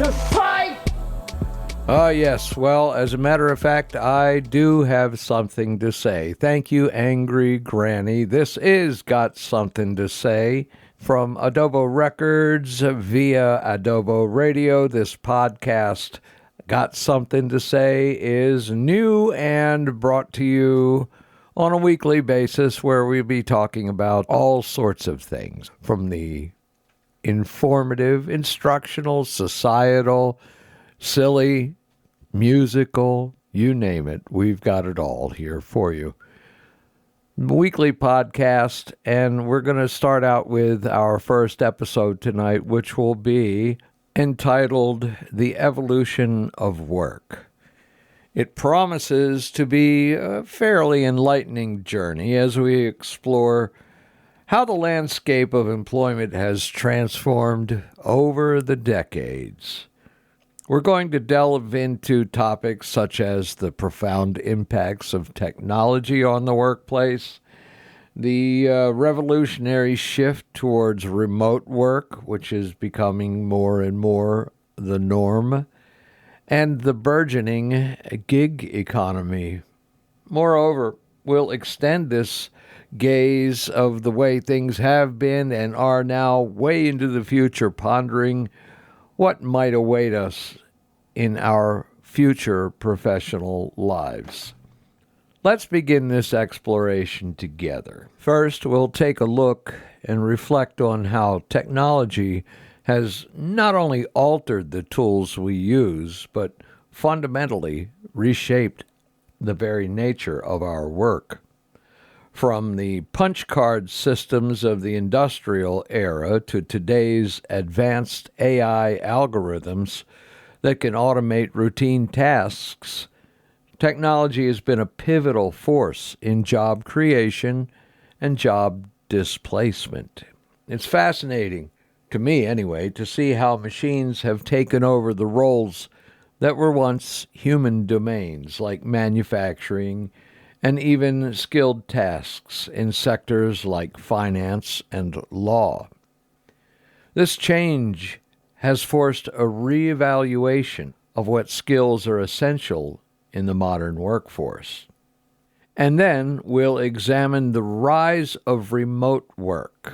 to fight! Yes. Well, as a matter of fact, I do have something to say. Thank you, Angry Granny. This is Got Something to Say from Adobo Records via Adobo Radio. This podcast, Got Something to Say, is new and brought to you on a weekly basis where we'll be talking about all sorts of things, from the informative, instructional, societal, silly, musical, you name it. We've got it all here for you. Weekly podcast, and we're going to start out with our first episode tonight, which will be entitled The Evolution of Work. It promises to be a fairly enlightening journey as we explore how the landscape of employment has transformed over the decades. We're going to delve into topics such as the profound impacts of technology on the workplace, the revolutionary shift towards remote work, which is becoming more and more the norm, and the burgeoning gig economy. Moreover, we'll extend this gaze of the way things have been and are now way into the future, pondering what might await us in our future professional lives. Let's begin this exploration together. First, we'll take a look and reflect on how technology has not only altered the tools we use, but fundamentally reshaped the very nature of our work. From the punch card systems of the industrial era to today's advanced AI algorithms that can automate routine tasks, technology has been a pivotal force in job creation and job displacement. It's fascinating, to me anyway, to see how machines have taken over the roles that were once human domains, like manufacturing and even skilled tasks in sectors like finance and law. This change has forced a reevaluation of what skills are essential in the modern workforce. And then we'll examine the rise of remote work,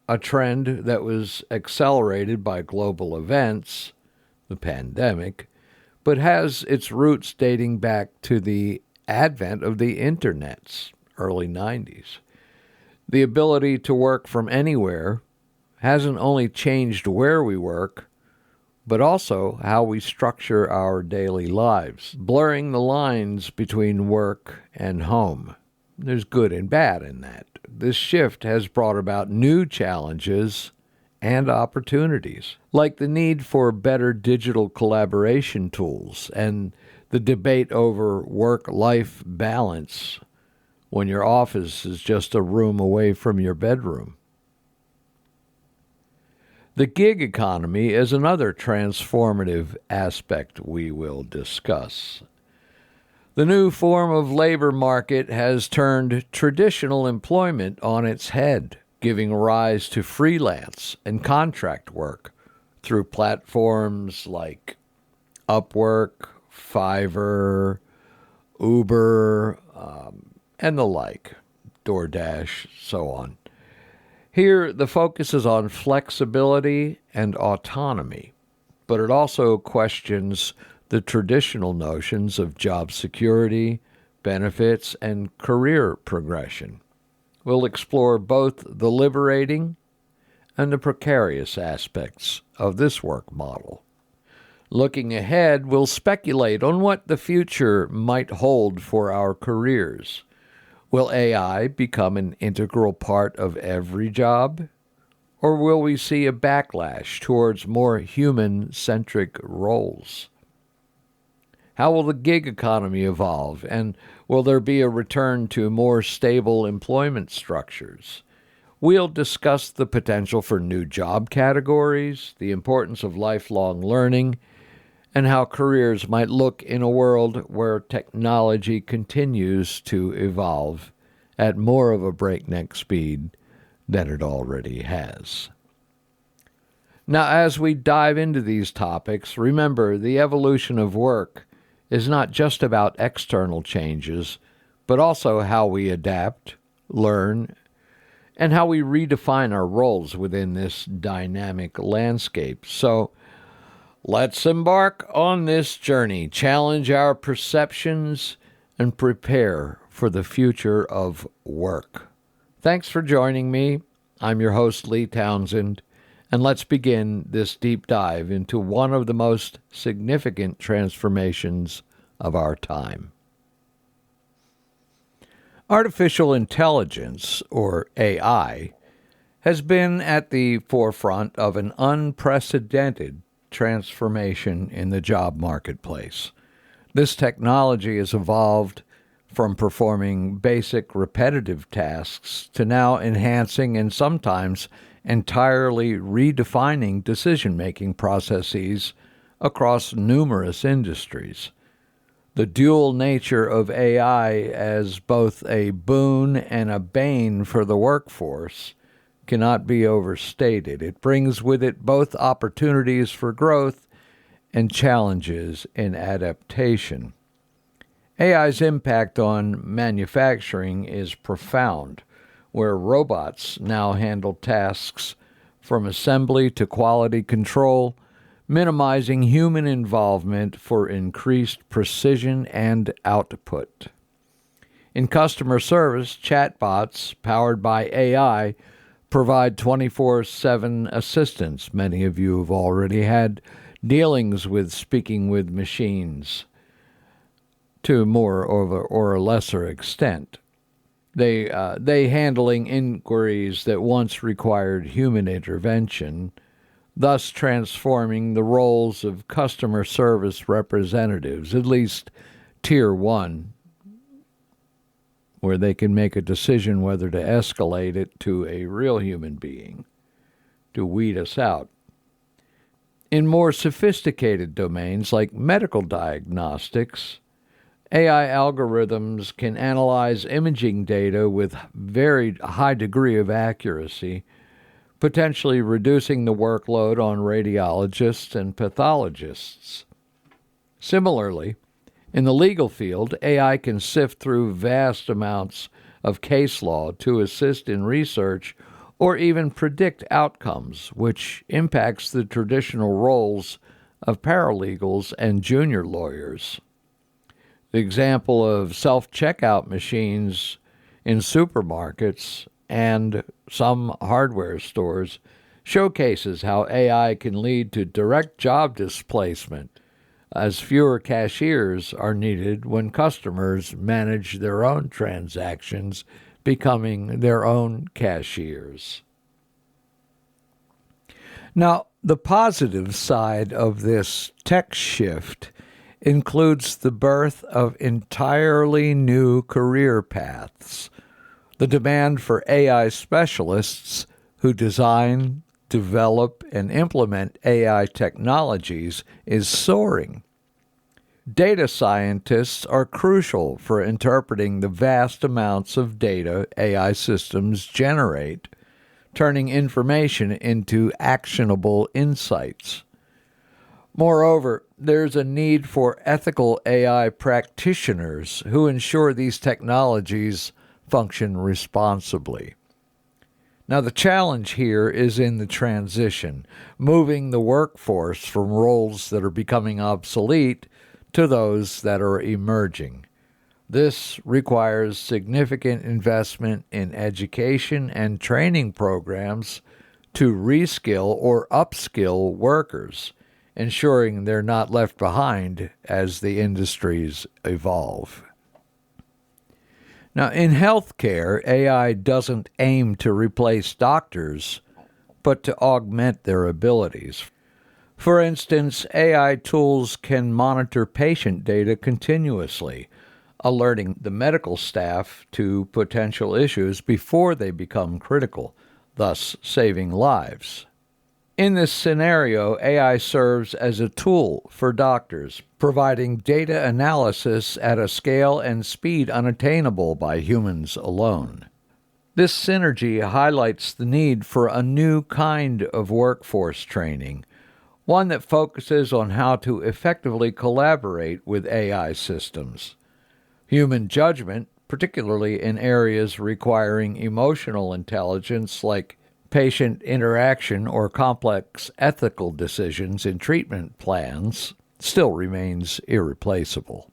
a trend that was accelerated by global events, the pandemic, but has its roots dating back to the advent of the internet's early 90s. The ability to work from anywhere hasn't only changed where we work, but also how we structure our daily lives, blurring the lines between work and home. There's good and bad in that. This shift has brought about new challenges and opportunities, like the need for better digital collaboration tools and the debate over work-life balance when your office is just a room away from your bedroom. The gig economy is another transformative aspect we will discuss. The new form of labor market has turned traditional employment on its head, giving rise to freelance and contract work through platforms like Upwork, Fiverr, Uber, and the like, DoorDash, so on. Here, the focus is on flexibility and autonomy, but it also questions the traditional notions of job security, benefits, and career progression. We'll explore both the liberating and the precarious aspects of this work model. Looking ahead, we'll speculate on what the future might hold for our careers. Will AI become an integral part of every job? Or will we see a backlash towards more human-centric roles? How will the gig economy evolve, and will there be a return to more stable employment structures? We'll discuss the potential for new job categories, the importance of lifelong learning, and how careers might look in a world where technology continues to evolve at more of a breakneck speed than it already has. Now, as we dive into these topics, remember the evolution of work is not just about external changes, but also how we adapt, learn, and how we redefine our roles within this dynamic landscape. So, let's embark on this journey, challenge our perceptions, and prepare for the future of work. Thanks for joining me. I'm your host, Lee Townsend, and let's begin this deep dive into one of the most significant transformations of our time. Artificial intelligence, or AI, has been at the forefront of an unprecedented transformation in the job marketplace. This technology has evolved from performing basic repetitive tasks to now enhancing and sometimes entirely redefining decision-making processes across numerous industries. The dual nature of AI as both a boon and a bane for the workforce cannot be overstated. It brings with it both opportunities for growth and challenges in adaptation. AI's impact on manufacturing is profound, where robots now handle tasks from assembly to quality control, minimizing human involvement for increased precision and output. In customer service, chatbots powered by AI provide 24/7 assistance. Many of you have already had dealings with speaking with machines to more or a lesser extent. They handling inquiries that once required human intervention, thus transforming the roles of customer service representatives, at least Tier 1, where they can make a decision whether to escalate it to a real human being, to weed us out. In more sophisticated domains like medical diagnostics, AI algorithms can analyze imaging data with very high degree of accuracy, potentially reducing the workload on radiologists and pathologists. Similarly, in the legal field, AI can sift through vast amounts of case law to assist in research or even predict outcomes, which impacts the traditional roles of paralegals and junior lawyers. The example of self-checkout machines in supermarkets and some hardware stores showcases how AI can lead to direct job displacement, as fewer cashiers are needed when customers manage their own transactions, becoming their own cashiers. Now, the positive side of this tech shift includes the birth of entirely new career paths. The demand for AI specialists who design, develop, and implement AI technologies is soaring. Data scientists are crucial for interpreting the vast amounts of data AI systems generate, turning information into actionable insights. Moreover, there's a need for ethical AI practitioners who ensure these technologies function responsibly. Now, the challenge here is in the transition, moving the workforce from roles that are becoming obsolete to those that are emerging. This requires significant investment in education and training programs to reskill or upskill workers, ensuring they're not left behind as the industries evolve. Now, in healthcare, AI doesn't aim to replace doctors, but to augment their abilities. For instance, AI tools can monitor patient data continuously, alerting the medical staff to potential issues before they become critical, thus saving lives. In this scenario, AI serves as a tool for doctors, providing data analysis at a scale and speed unattainable by humans alone. This synergy highlights the need for a new kind of workforce training, one that focuses on how to effectively collaborate with AI systems. Human judgment, particularly in areas requiring emotional intelligence like patient interaction or complex ethical decisions in treatment plans, still remains irreplaceable.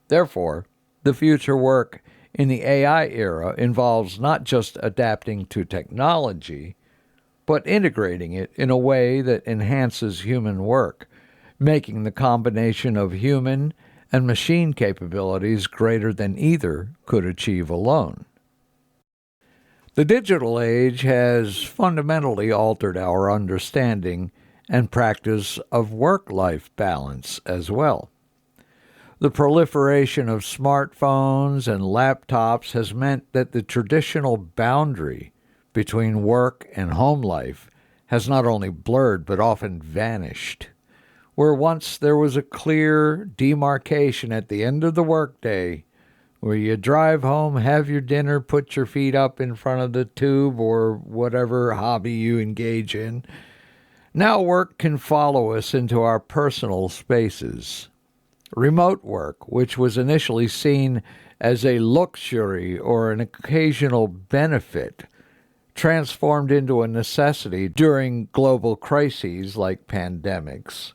Therefore, the future work in the AI era involves not just adapting to technology, but integrating it in a way that enhances human work, making the combination of human and machine capabilities greater than either could achieve alone. The digital age has fundamentally altered our understanding and practice of work-life balance as well. The proliferation of smartphones and laptops has meant that the traditional boundary between work and home life has not only blurred but often vanished. Where once there was a clear demarcation at the end of the workday, where you drive home, have your dinner, put your feet up in front of the tube or whatever hobby you engage in, now work can follow us into our personal spaces. Remote work, which was initially seen as a luxury or an occasional benefit, transformed into a necessity during global crises like pandemics.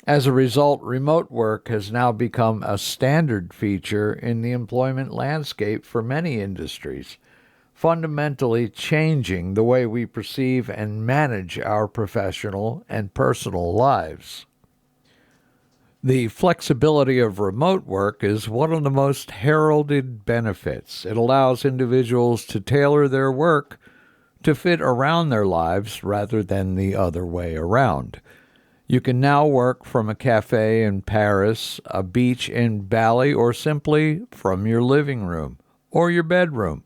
As a result, remote work has now become a standard feature in the employment landscape for many industries, fundamentally changing the way we perceive and manage our professional and personal lives. The flexibility of remote work is one of the most heralded benefits. It allows individuals to tailor their work to fit around their lives rather than the other way around. You can now work from a cafe in Paris, a beach in Bali, or simply from your living room or your bedroom,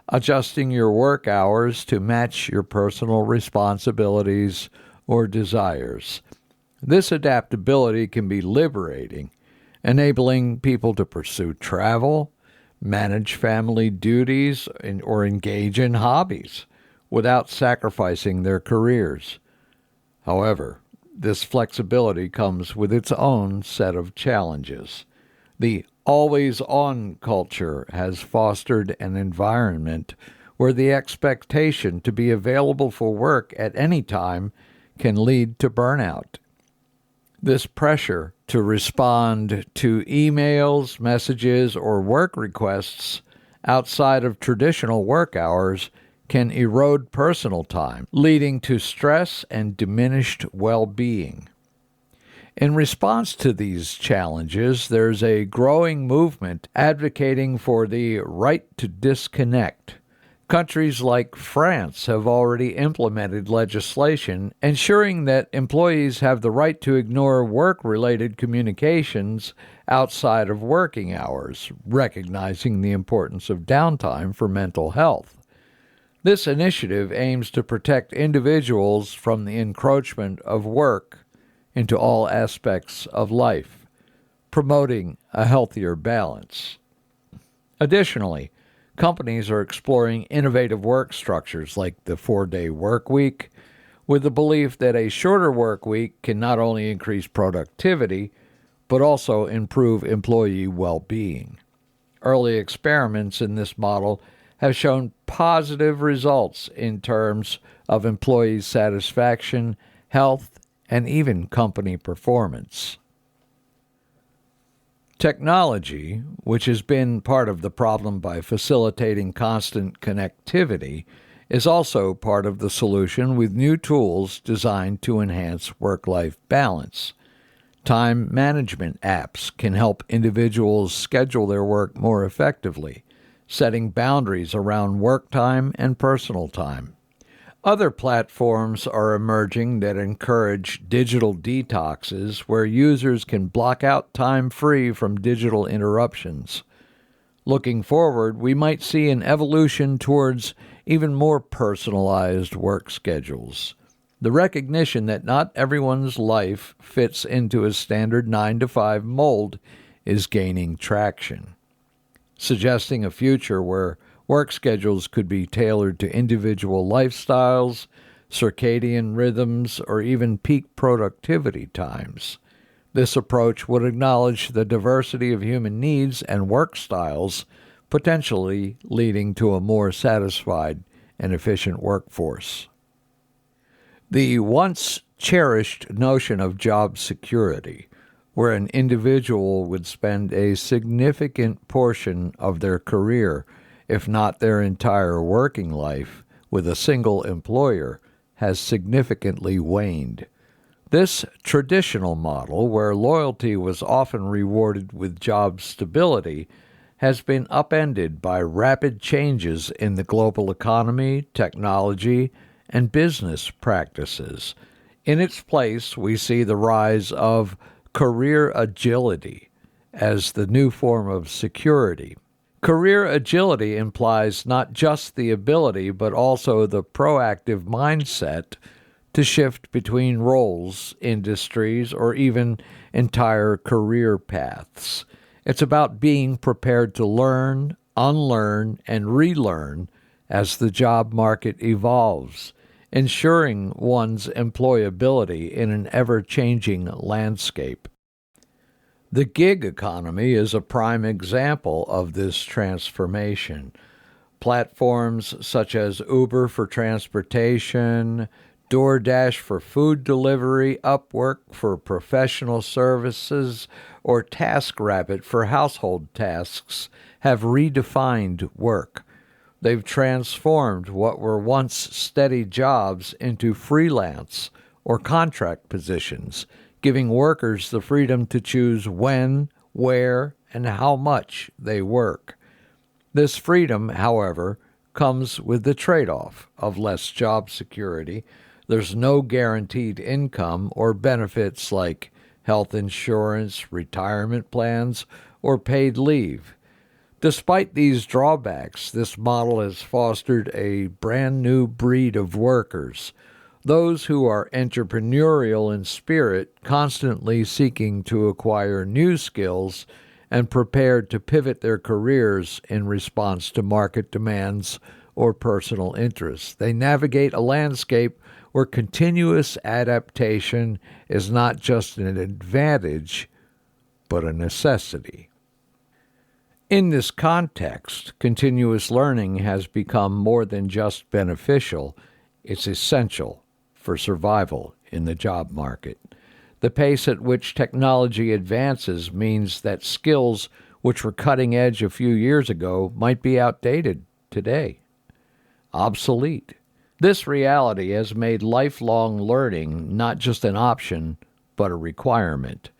adjusting your work hours to match your personal responsibilities or desires. This adaptability can be liberating, enabling people to pursue travel, manage family duties, or engage in hobbies without sacrificing their careers. However, this flexibility comes with its own set of challenges. The always-on culture has fostered an environment where the expectation to be available for work at any time can lead to burnout. This pressure to respond to emails, messages, or work requests outside of traditional work hours can erode personal time, leading to stress and diminished well-being. In response to these challenges, there's a growing movement advocating for the right to disconnect. Countries like France have already implemented legislation ensuring that employees have the right to ignore work-related communications outside of working hours, recognizing the importance of downtime for mental health. This initiative aims to protect individuals from the encroachment of work into all aspects of life, promoting a healthier balance. Additionally, companies are exploring innovative work structures like the 4-day work week, with the belief that a shorter work week can not only increase productivity, but also improve employee well-being. Early experiments in this model have shown positive results in terms of employee satisfaction, health, and even company performance. Technology, which has been part of the problem by facilitating constant connectivity, is also part of the solution with new tools designed to enhance work-life balance. Time management apps can help individuals schedule their work more effectively, setting boundaries around work time and personal time. Other platforms are emerging that encourage digital detoxes where users can block out time free from digital interruptions. Looking forward, we might see an evolution towards even more personalized work schedules. The recognition that not everyone's life fits into a standard 9-to-5 mold is gaining traction, suggesting a future where Work schedules could be tailored to individual lifestyles, circadian rhythms, or even peak productivity times. This approach would acknowledge the diversity of human needs and work styles, potentially leading to a more satisfied and efficient workforce. The once cherished notion of job security, where an individual would spend a significant portion of their career, if not their entire working life, with a single employer, has significantly waned. This traditional model, where loyalty was often rewarded with job stability, has been upended by rapid changes in the global economy, technology, and business practices. In its place, we see the rise of career agility as the new form of security. Career agility implies not just the ability, but also the proactive mindset to shift between roles, industries, or even entire career paths. It's about being prepared to learn, unlearn, and relearn as the job market evolves, ensuring one's employability in an ever-changing landscape. The gig economy is a prime example of this transformation. Platforms such as Uber for transportation, DoorDash for food delivery, Upwork for professional services, or TaskRabbit for household tasks have redefined work. They've transformed what were once steady jobs into freelance or contract positions, giving workers the freedom to choose when, where, and how much they work. This freedom, however, comes with the trade-off of less job security. There's no guaranteed income or benefits like health insurance, retirement plans, or paid leave. Despite these drawbacks, this model has fostered a brand new breed of workers, those who are entrepreneurial in spirit, constantly seeking to acquire new skills and prepared to pivot their careers in response to market demands or personal interests. They navigate a landscape where continuous adaptation is not just an advantage, but a necessity. In this context, continuous learning has become more than just beneficial, it's essential for survival in the job market. The pace at which technology advances means that skills which were cutting edge a few years ago might be outdated today, obsolete. This reality has made lifelong learning not just an option, but a requirement.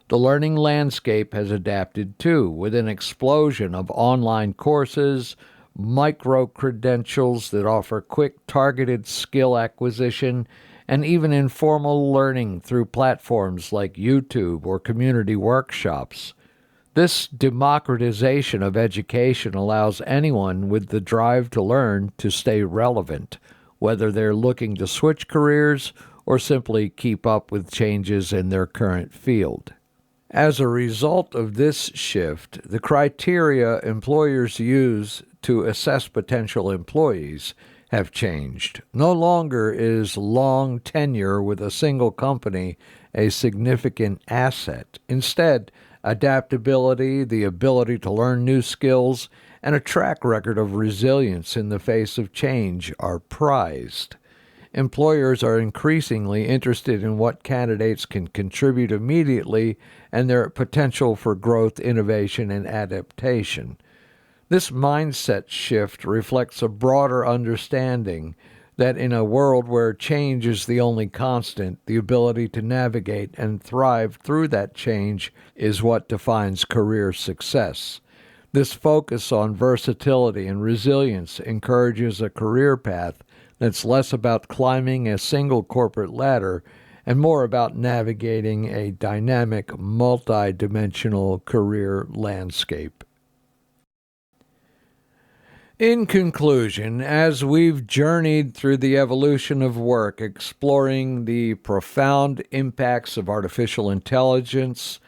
The learning landscape has adapted too, with an explosion of online courses, micro-credentials that offer quick, targeted skill acquisition, and even informal learning through platforms like YouTube or community workshops. This democratization of education allows anyone with the drive to learn to stay relevant, whether they're looking to switch careers or simply keep up with changes in their current field. As a result of this shift, the criteria employers use to assess potential employees have changed. No longer is long tenure with a single company a significant asset. Instead, adaptability, the ability to learn new skills, and a track record of resilience in the face of change are prized. Employers are increasingly interested in what candidates can contribute immediately and their potential for growth, innovation, and adaptation. This mindset shift reflects a broader understanding that in a world where change is the only constant, the ability to navigate and thrive through that change is what defines career success. This focus on versatility and resilience encourages a career path that's less about climbing a single corporate ladder and more about navigating a dynamic, multi-dimensional career landscape. In conclusion, as we've journeyed through the evolution of work, exploring the profound impacts of artificial intelligence,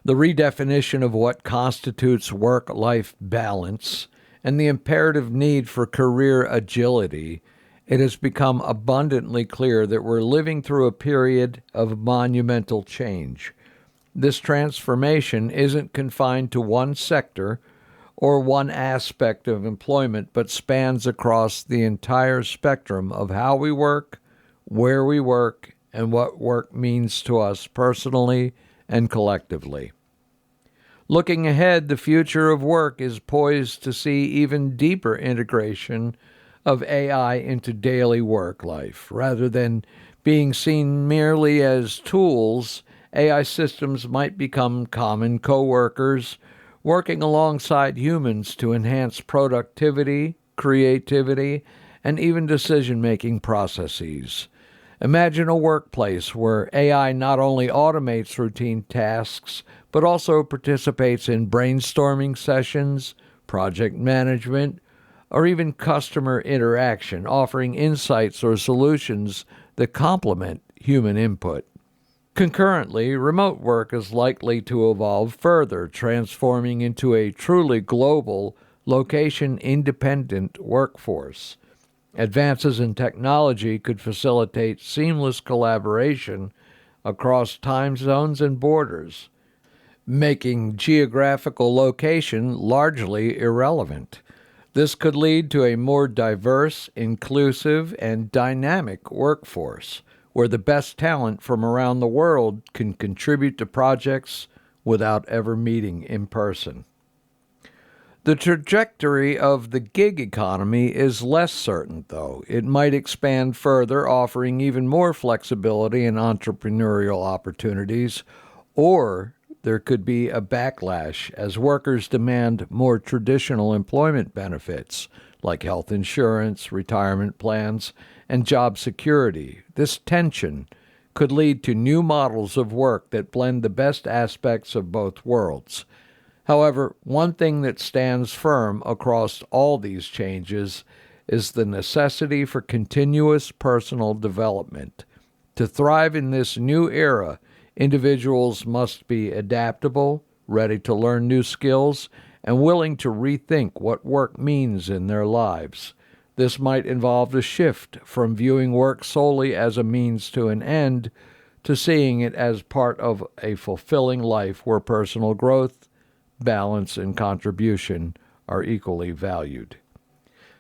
the redefinition of what constitutes work-life balance, and the imperative need for career agility, it has become abundantly clear that we're living through a period of monumental change. This transformation isn't confined to one sector or one aspect of employment, but spans across the entire spectrum of how we work, where we work, and what work means to us personally and collectively. Looking ahead, the future of work is poised to see even deeper integration of AI into daily work life. Rather than being seen merely as tools, AI systems might become common co-workers, working alongside humans to enhance productivity, creativity, and even decision-making processes. Imagine a workplace where AI not only automates routine tasks, but also participates in brainstorming sessions, project management, or even customer interaction, offering insights or solutions that complement human input. Concurrently, remote work is likely to evolve further, transforming into a truly global, location-independent workforce. Advances in technology could facilitate seamless collaboration across time zones and borders, making geographical location largely irrelevant. This could lead to a more diverse, inclusive, and dynamic workforce, where the best talent from around the world can contribute to projects without ever meeting in person. The trajectory of the gig economy is less certain, though. It might expand further, offering even more flexibility and entrepreneurial opportunities, or there could be a backlash as workers demand more traditional employment benefits like health insurance, retirement plans, and job security. This tension could lead to new models of work that blend the best aspects of both worlds. However, one thing that stands firm across all these changes is the necessity for continuous personal development. To thrive in this new era, individuals must be adaptable, ready to learn new skills, and willing to rethink what work means in their lives. This might involve a shift from viewing work solely as a means to an end to seeing it as part of a fulfilling life where personal growth, balance, and contribution are equally valued.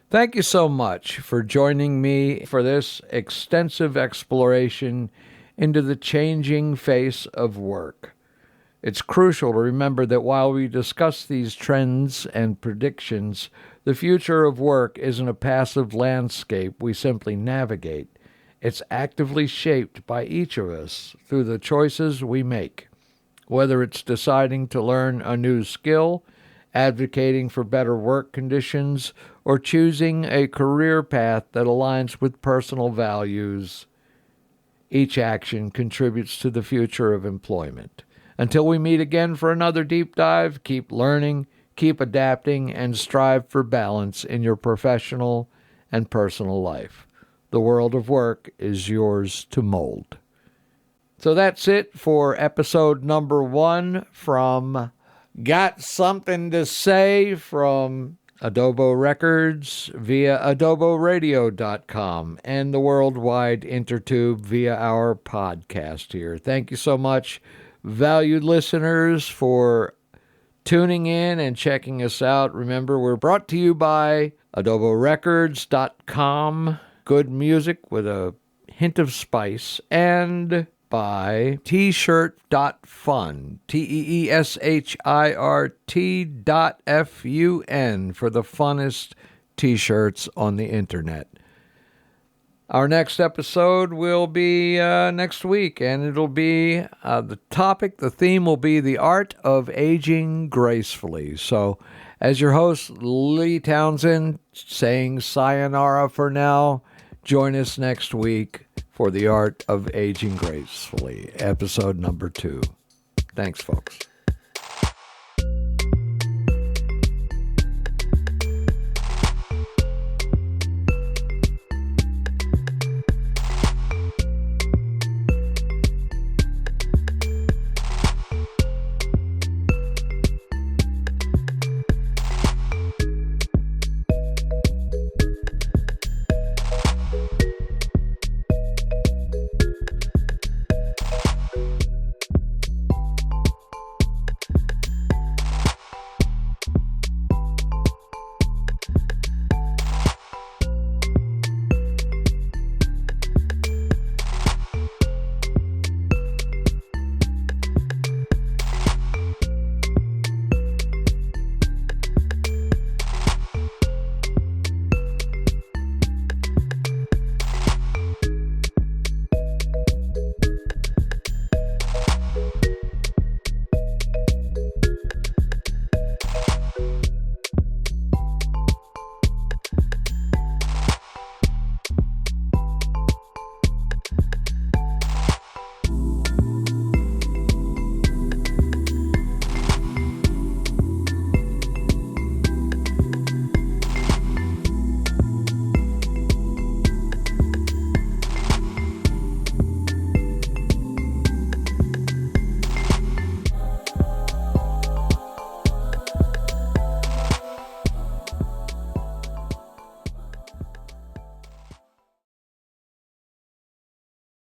Thank you so much for joining me for this extensive exploration into the changing face of work. It's crucial to remember that while we discuss these trends and predictions, the future of work isn't a passive landscape we simply navigate. It's actively shaped by each of us through the choices we make. Whether it's deciding to learn a new skill, advocating for better work conditions, or choosing a career path that aligns with personal values, each action contributes to the future of employment. Until we meet again for another deep dive, keep learning, keep adapting, and strive for balance in your professional and personal life. The world of work is yours to mold. So that's it for episode number 1 from Got Something to Say from Adobo Records via adoboradio.com and the worldwide intertube via our podcast here. Thank you so much, valued listeners, for tuning in and checking us out. Remember, we're brought to you by adoborecords.com, good music with a hint of spice, and by tshirt.fun, TEESHIRT.FUN, for the funnest t-shirts on the internet. Our next episode will be next week, and it'll be the theme will be the art of aging gracefully. So, as your host, Lee Townsend, saying sayonara for now, join us next week for the art of aging gracefully, episode number 2. Thanks, folks.